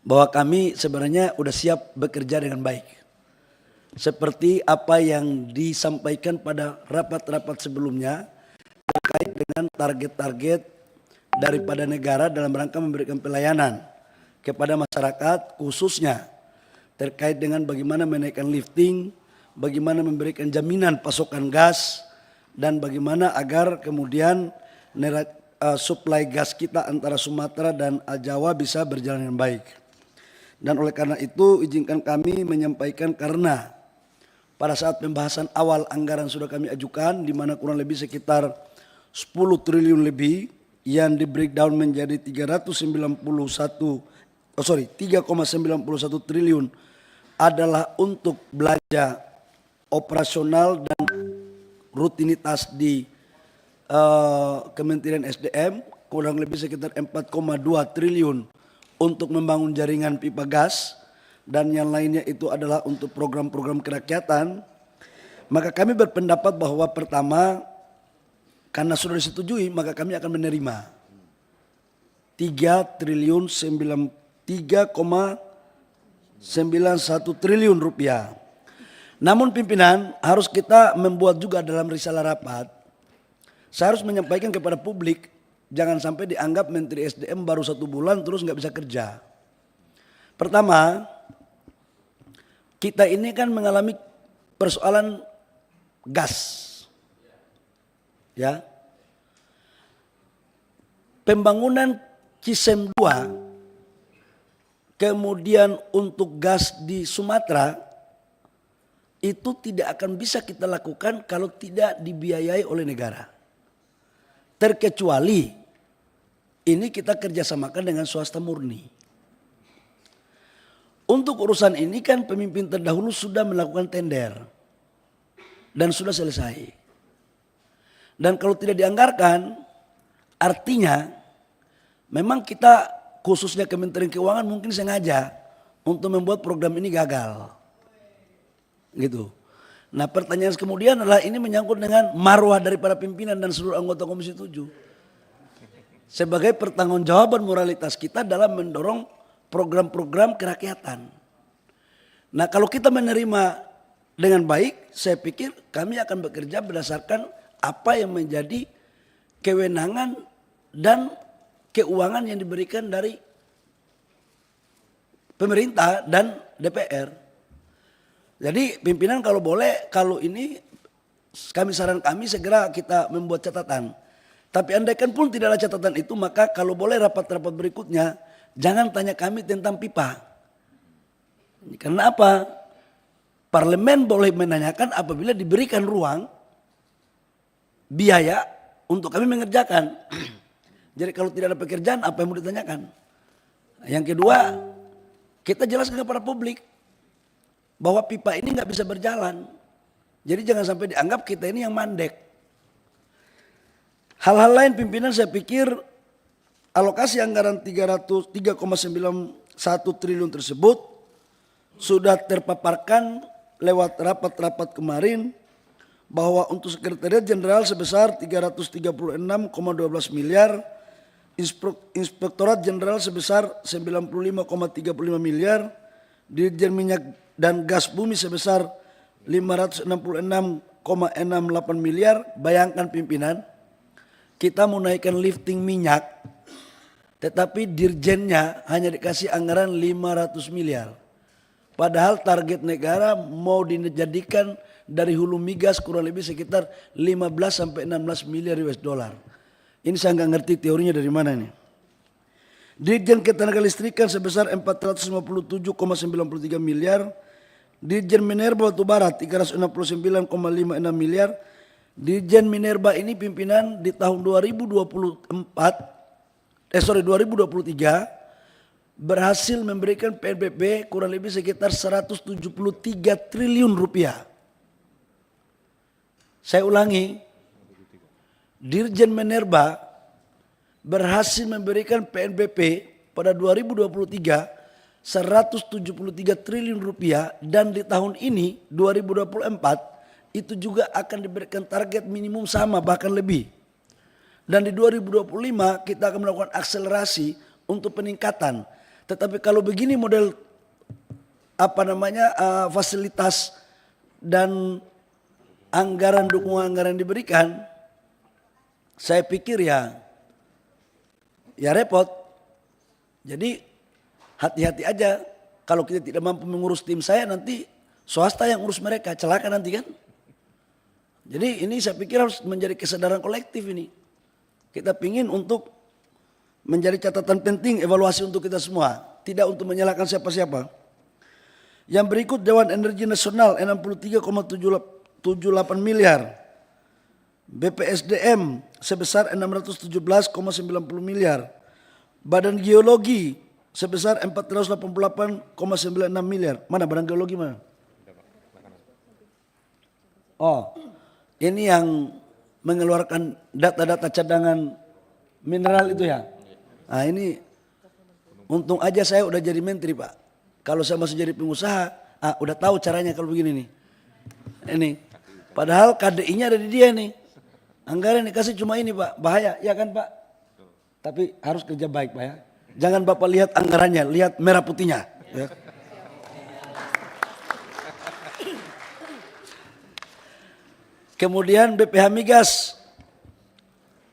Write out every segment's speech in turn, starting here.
bahwa kami sebenarnya sudah siap bekerja dengan baik. Seperti apa yang disampaikan pada rapat-rapat sebelumnya terkait dengan target-target daripada negara dalam rangka memberikan pelayanan kepada masyarakat, khususnya terkait dengan bagaimana menaikkan lifting, bagaimana memberikan jaminan pasokan gas, dan bagaimana agar kemudian suplai gas kita antara Sumatera dan Jawa bisa berjalan dengan baik. Dan oleh karena itu izinkan kami menyampaikan, karena pada saat pembahasan awal anggaran sudah kami ajukan, di mana kurang lebih sekitar 10 triliun lebih yang di breakdown menjadi 3,91 triliun adalah untuk belanja operasional dan rutinitas di Kementerian SDM, kurang lebih sekitar 4,2 triliun untuk membangun jaringan pipa gas, dan yang lainnya itu adalah untuk program-program kerakyatan. Maka kami berpendapat bahwa pertama, karena sudah disetujui, maka kami akan menerima 3,91 triliun rupiah. Namun pimpinan, harus kita membuat juga dalam risalah rapat, saya harus menyampaikan kepada publik, jangan sampai dianggap Menteri SDM baru 1 bulan terus nggak bisa kerja. Pertama, kita ini kan mengalami persoalan gas. Ya. Pembangunan Cisem 2, kemudian untuk gas di Sumatera, itu tidak akan bisa kita lakukan kalau tidak dibiayai oleh negara. Terkecuali ini kita kerjasamakan dengan swasta murni. Untuk urusan ini kan pemimpin terdahulu sudah melakukan tender dan sudah selesai. Dan kalau tidak dianggarkan, artinya memang kita khususnya Kementerian Keuangan mungkin sengaja untuk membuat program ini gagal. Gitu. Nah, pertanyaan kemudian adalah ini menyangkut dengan marwah daripada pimpinan dan seluruh anggota Komisi 7. Sebagai pertanggungjawaban moralitas kita dalam mendorong program-program kerakyatan. Nah, kalau kita menerima dengan baik, saya pikir kami akan bekerja berdasarkan apa yang menjadi kewenangan dan keuangan yang diberikan dari pemerintah dan DPR. Jadi pimpinan kalau boleh, kalau ini saran kami segera kita membuat catatan. Tapi andaikan pun tidak ada catatan itu, maka kalau boleh rapat-rapat berikutnya jangan tanya kami tentang pipa. Karena apa? Parlemen boleh menanyakan apabila diberikan ruang biaya untuk kami mengerjakan. Jadi kalau tidak ada pekerjaan, apa yang mau ditanyakan? Yang kedua, kita jelaskan kepada publik bahwa pipa ini nggak bisa berjalan. Jadi jangan sampai dianggap kita ini yang mandek. Hal-hal lain pimpinan, saya pikir alokasi anggaran 3,91 triliun tersebut sudah terpaparkan lewat rapat-rapat kemarin, bahwa untuk Sekretariat Jenderal sebesar 336,12 miliar, Inspektorat Jenderal sebesar 95,35 miliar, Dirjen Minyak dan Gas Bumi sebesar 566,68 miliar. Bayangkan pimpinan, kita mau naikkan lifting minyak, tetapi dirjennya hanya dikasih anggaran 500 miliar. Padahal target negara mau dijadikan dari hulu migas kurang lebih sekitar 15 sampai 16 miliar US dollar. Ini saya nggak ngerti teorinya dari mana nih. Dirjen Ketenagalistrikan sebesar 457,93 miliar. Dirjen Minerba Batubara 369,56 miliar. Dirjen Minerba ini pimpinan di tahun 2023 berhasil memberikan PNBP kurang lebih sekitar 173 triliun rupiah. Saya ulangi, Dirjen Minerba berhasil memberikan PNBP pada 2023 173 triliun rupiah, dan di tahun ini 2024 itu juga akan diberikan target minimum sama bahkan lebih. Dan di 2025 kita akan melakukan akselerasi untuk peningkatan. Tetapi kalau begini model fasilitas dan dukungan anggaran diberikan, saya pikir ya repot. Jadi hati-hati aja, kalau kita tidak mampu mengurus tim saya, nanti swasta yang urus mereka, celaka nanti kan. Jadi ini saya pikir harus menjadi kesadaran kolektif ini. Kita pingin untuk menjadi catatan penting evaluasi untuk kita semua, tidak untuk menyalahkan siapa-siapa. Yang berikut Dewan Energi Nasional 63,78 miliar. BPSDM sebesar 617,90 miliar. Badan Geologi sebesar 488,96 miliar. Mana Badan Geologi mana? Oh, ini yang mengeluarkan data-data cadangan mineral itu ya. Nah ini untung aja saya udah jadi menteri Pak. Kalau saya masih jadi pengusaha, udah tahu caranya kalau begini nih. Ini, padahal KDI-nya ada di dia nih. Anggaran dikasih cuma ini Pak, bahaya ya kan Pak? Tapi harus kerja baik Pak ya. Jangan Bapak lihat anggarannya, lihat merah putihnya. Ya. Kemudian BPH Migas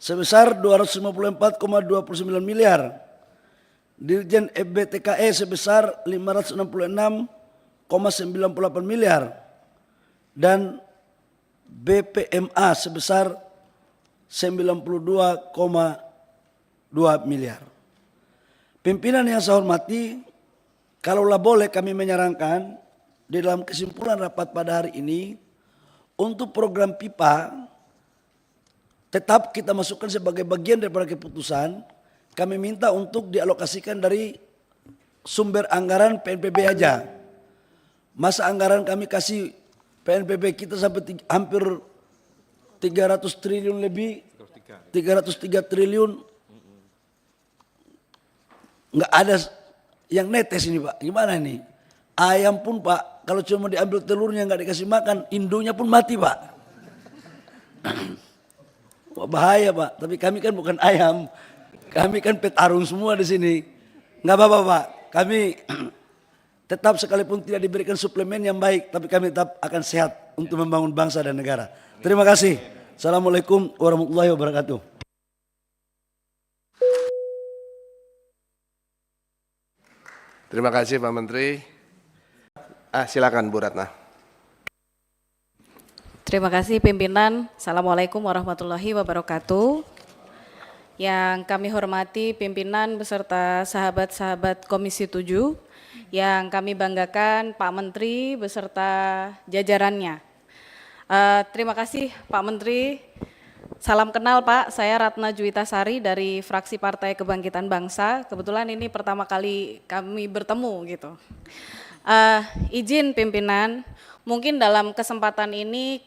sebesar 254,29 miliar. Dirjen EBTKE sebesar 566,98 miliar. Dan BPMA sebesar 92,2 miliar. Pimpinan yang saya hormati, kalaulah boleh kami menyarankan di dalam kesimpulan rapat pada hari ini, untuk program pipa tetap kita masukkan sebagai bagian daripada keputusan. Kami minta untuk dialokasikan dari sumber anggaran PNBP aja. Masa anggaran kami kasih PNBP kita sampai hampir 300 triliun lebih, 303 triliun. Nggak ada yang netes ini Pak, gimana ini? Ayam pun Pak, kalau cuma diambil telurnya nggak dikasih makan, induknya pun mati Pak. Wah, bahaya Pak, tapi kami kan bukan ayam, kami kan petarung semua di sini. Nggak apa-apa Pak, kami tetap sekalipun tidak diberikan suplemen yang baik, tapi kami tetap akan sehat untuk membangun bangsa dan negara. Terima kasih. Assalamualaikum warahmatullahi wabarakatuh. Terima kasih Pak Menteri. Silakan Bu Ratna. Terima kasih pimpinan. Assalamualaikum warahmatullahi wabarakatuh. Yang kami hormati pimpinan beserta sahabat-sahabat Komisi 7, yang kami banggakan Pak Menteri beserta jajarannya. Terima kasih Pak Menteri. Salam kenal Pak, saya Ratna Juwitasari dari fraksi Partai Kebangkitan Bangsa. Kebetulan ini pertama kali kami bertemu gitu. Izin pimpinan, mungkin dalam kesempatan ini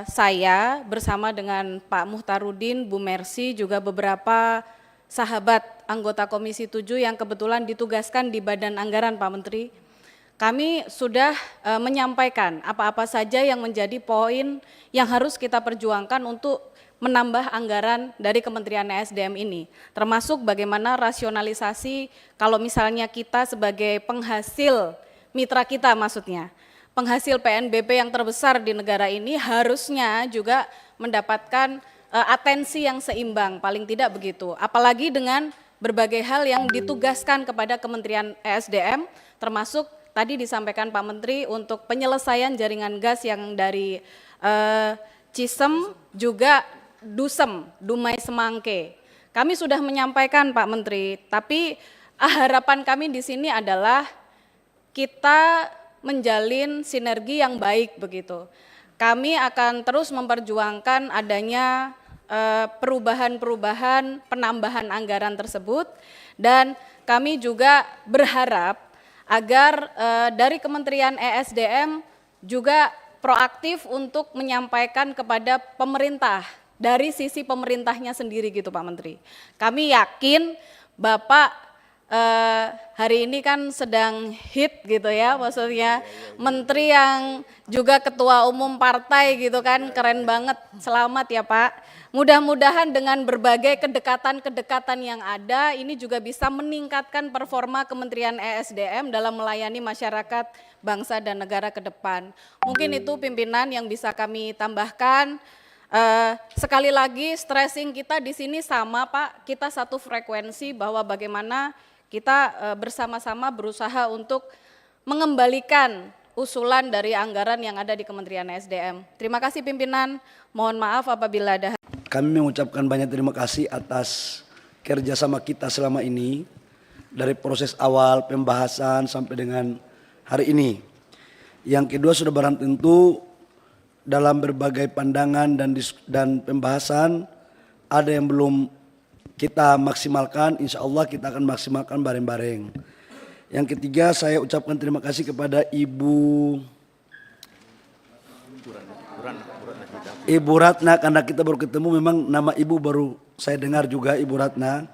saya bersama dengan Pak Muhtarudin, Bu Mercy, juga beberapa sahabat anggota Komisi 7 yang kebetulan ditugaskan di Badan Anggaran Pak Menteri, kami sudah menyampaikan apa-apa saja yang menjadi poin yang harus kita perjuangkan untuk menambah anggaran dari Kementerian ESDM ini, termasuk bagaimana rasionalisasi kalau misalnya kita sebagai penghasil mitra kita maksudnya, penghasil PNBP yang terbesar di negara ini harusnya juga mendapatkan atensi yang seimbang, paling tidak begitu. Apalagi dengan berbagai hal yang ditugaskan kepada Kementerian ESDM, termasuk tadi disampaikan Pak Menteri untuk penyelesaian jaringan gas yang dari Cisem juga Dusem, Dumai Semangke. Kami sudah menyampaikan Pak Menteri, tapi harapan kami di sini adalah kita menjalin sinergi yang baik begitu. Kami akan terus memperjuangkan adanya perubahan-perubahan penambahan anggaran tersebut, dan kami juga berharap agar dari Kementerian ESDM juga proaktif untuk menyampaikan kepada pemerintah dari sisi pemerintahnya sendiri gitu Pak Menteri. Kami yakin Bapak hari ini kan sedang hit gitu ya, maksudnya menteri yang juga ketua umum partai gitu kan, keren banget. Selamat ya Pak. Mudah-mudahan dengan berbagai kedekatan-kedekatan yang ada, ini juga bisa meningkatkan performa Kementerian ESDM dalam melayani masyarakat, bangsa dan negara ke depan. Mungkin itu pimpinan yang bisa kami tambahkan. Sekali lagi stressing kita di sini sama Pak, kita satu frekuensi bahwa bagaimana kita bersama-sama berusaha untuk mengembalikan usulan dari anggaran yang ada di Kementerian ESDM. Terima kasih pimpinan, mohon maaf apabila ada. Kami mengucapkan banyak terima kasih atas kerjasama kita selama ini, dari proses awal pembahasan sampai dengan hari ini. Yang kedua, sudah barang tentu dalam berbagai pandangan dan pembahasan ada yang belum kita maksimalkan, insya Allah kita akan maksimalkan bareng-bareng. Yang ketiga, saya ucapkan terima kasih kepada Ibu Ratna, karena kita baru ketemu, memang nama Ibu baru saya dengar juga, Ibu Ratna.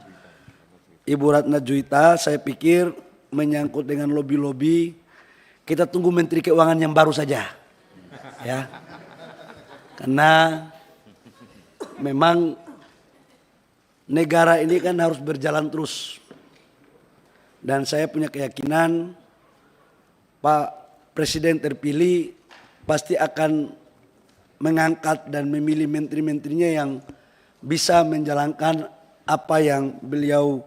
Ibu Ratna Juwita, saya pikir menyangkut dengan lobi-lobi, kita tunggu Menteri Keuangan yang baru saja. Ya. Karena memang negara ini kan harus berjalan terus. Dan saya punya keyakinan Pak Presiden terpilih pasti akan mengangkat dan memilih menteri-menterinya yang bisa menjalankan apa yang beliau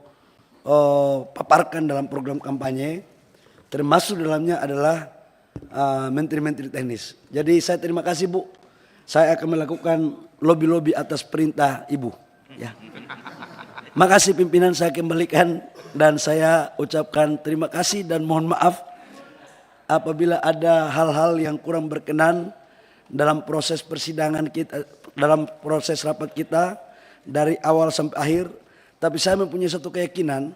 paparkan dalam program kampanye. Termasuk dalamnya adalah menteri-menteri teknis. Jadi saya terima kasih Bu. Saya akan melakukan lobi-lobi atas perintah Ibu. Ya. Makasih pimpinan, saya kembalikan dan saya ucapkan terima kasih dan mohon maaf apabila ada hal-hal yang kurang berkenan dalam proses persidangan kita, dalam proses rapat kita dari awal sampai akhir. Tapi saya mempunyai satu keyakinan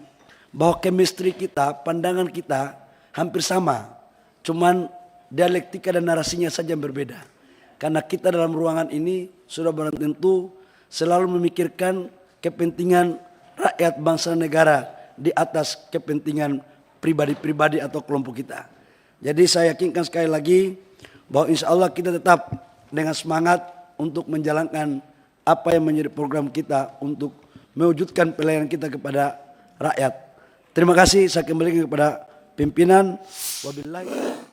bahwa chemistry kita, pandangan kita hampir sama, cuman dialektika dan narasinya saja yang berbeda. Karena kita dalam ruangan ini sudah barang tentu selalu memikirkan kepentingan rakyat bangsa negara di atas kepentingan pribadi-pribadi atau kelompok kita. Jadi saya yakinkan sekali lagi bahwa insya Allah kita tetap dengan semangat untuk menjalankan apa yang menjadi program kita untuk mewujudkan pelayanan kita kepada rakyat. Terima kasih, saya kembalikan kepada pimpinan. Wabillahi